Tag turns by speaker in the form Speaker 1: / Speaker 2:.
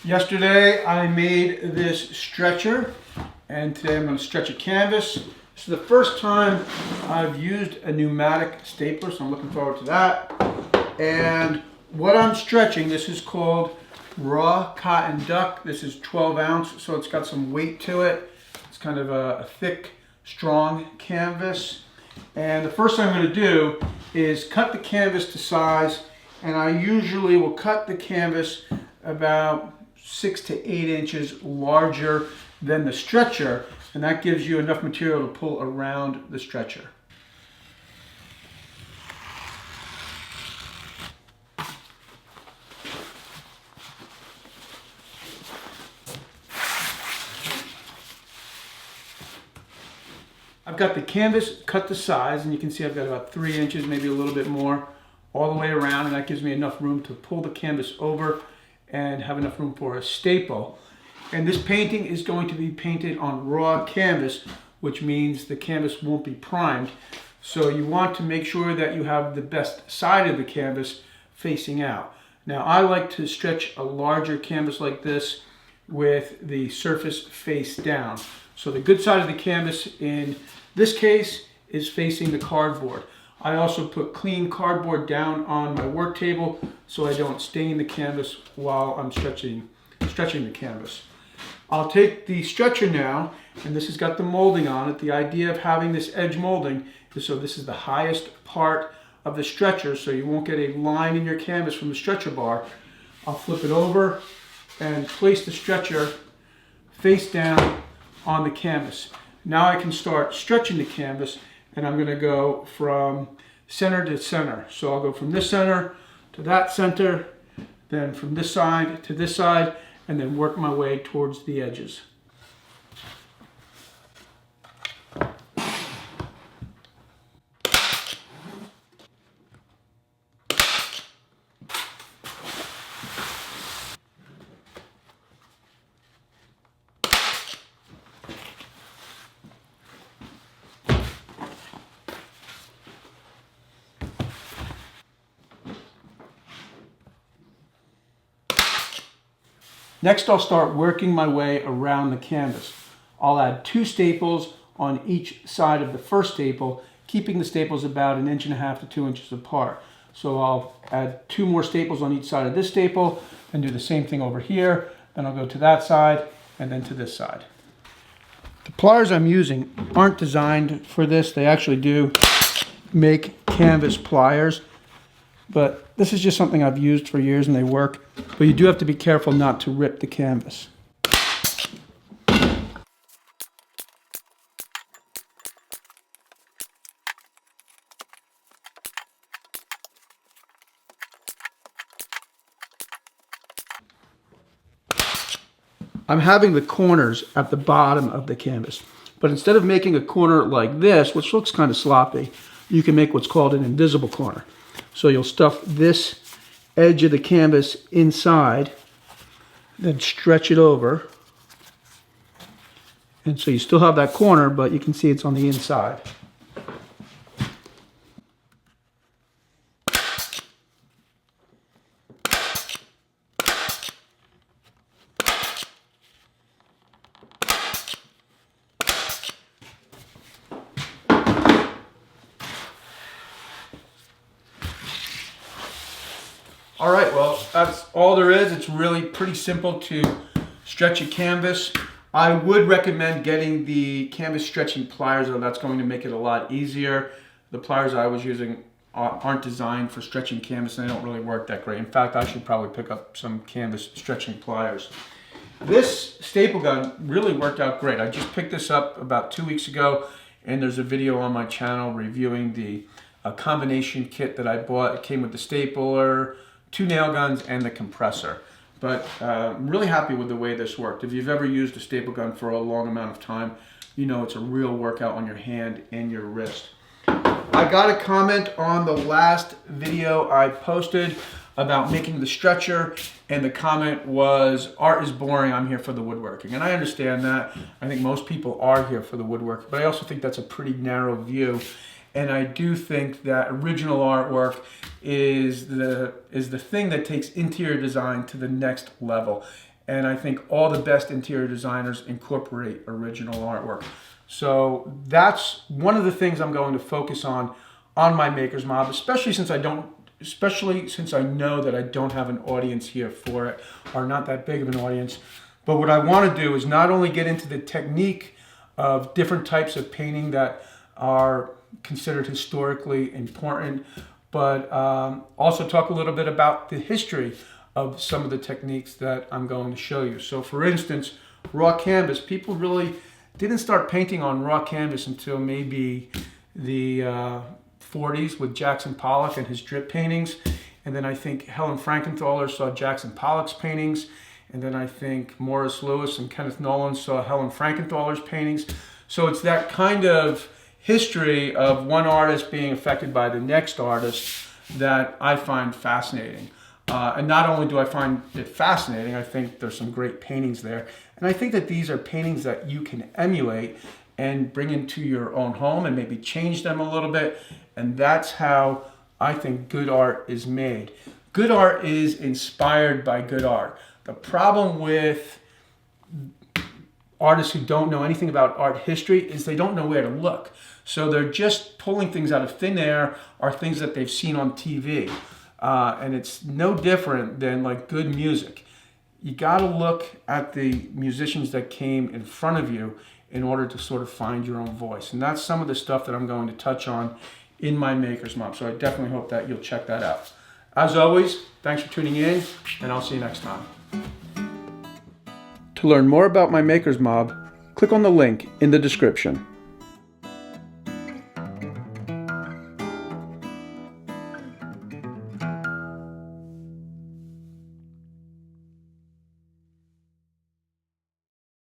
Speaker 1: Yesterday I made this stretcher, and today I'm going to stretch a canvas. This is the first time I've used a pneumatic stapler, so I'm looking forward to that. And what I'm stretching, this is called raw cotton duck. This is 12 ounce, so it's got some weight to it. It's kind of a thick, strong canvas. And the first thing I'm going to do is cut the canvas to size, and I usually will cut the canvas about 6 to 8 inches larger than the stretcher, and that gives you enough material to pull around the stretcher. I've got the canvas cut to size, and you can see I've got about 3 inches, maybe a little bit more, all the way around, and that gives me enough room to pull the canvas over and have enough room for a staple. And this painting is going to be painted on raw canvas, which means the canvas won't be primed. So you want to make sure that you have the best side of the canvas facing out. Now I like to stretch a larger canvas like this with the surface face down. So the good side of the canvas in this case is facing the cardboard. I also put clean cardboard down on my work table so I don't stain the canvas while I'm stretching the canvas. I'll take the stretcher now, and this has got the molding on it. The idea of having this edge molding is so this is the highest part of the stretcher, so you won't get a line in your canvas from the stretcher bar. I'll flip it over and place the stretcher face down on the canvas. Now I can start stretching the canvas, and I'm going to go from center to center. So I'll go from this center to that center, then from this side to this side, and then work my way towards the edges. Next, I'll start working my way around the canvas. I'll add 2 staples on each side of the first staple, keeping the staples about 1.5 inches to 2 inches apart. So I'll add 2 more staples on each side of this staple and do the same thing over here. Then I'll go to that side and then to this side. The pliers I'm using aren't designed for this. They actually do make canvas pliers, but this is just something I've used for years and they work. But you do have to be careful not to rip the canvas. I'm having the corners at the bottom of the canvas. But instead of making a corner like this, which looks kind of sloppy, you can make what's called an invisible corner. So you'll stuff this edge of the canvas inside, then stretch it over. And so you still have that corner, but you can see it's on the inside. All right, well, that's all there is. It's really pretty simple to stretch a canvas. I would recommend getting the canvas stretching pliers, though. That's going to make it a lot easier. The pliers I was using aren't designed for stretching canvas, and they don't really work that great. In fact, I should probably pick up some canvas stretching pliers. This staple gun really worked out great. I just picked this up about 2 weeks ago, and there's a video on my channel reviewing the combination kit that I bought. It came with the stapler, 2 nail guns, and the compressor. But I'm really happy with the way this worked. If you've ever used a staple gun for a long amount of time, you know it's a real workout on your hand and your wrist. I got a comment on the last video I posted about making the stretcher, and the comment was, "Art is boring, I'm here for the woodworking." And I understand that. I think most people are here for the woodworking, but I also think that's a pretty narrow view. And I do think that original artwork is the thing that takes interior design to the next level. and I think all the best interior designers incorporate original artwork. So that's one of the things I'm going to focus on my Maker's Mob, especially since I know that I don't have an audience here for it, or not that big of an audience. But what I want to do is not only get into the technique of different types of painting that are considered historically important, but also talk a little bit about the history of some of the techniques that I'm going to show you. So for instance, raw canvas. People really didn't start painting on raw canvas until maybe the 40s with Jackson Pollock and his drip paintings. And then I think Helen Frankenthaler saw Jackson Pollock's paintings. And then I think Morris Louis and Kenneth Nolan saw Helen Frankenthaler's paintings. So it's that kind of history of one artist being affected by the next artist that I find fascinating. And not only do I find it fascinating, I think there's some great paintings there. And I think that these are paintings that you can emulate and bring into your own home and maybe change them a little bit. And that's how I think good art is made. Good art is inspired by good art. The problem with artists who don't know anything about art history is they don't know where to look. So they're just pulling things out of thin air or things that they've seen on TV. And it's no different than like good music. You got to look at the musicians that came in front of you in order to sort of find your own voice. And that's some of the stuff that I'm going to touch on in my Maker's Mob. So I definitely hope that you'll check that out. As always, thanks for tuning in, and I'll see you next time. To learn more about my Maker's Mob, click on the link in the description.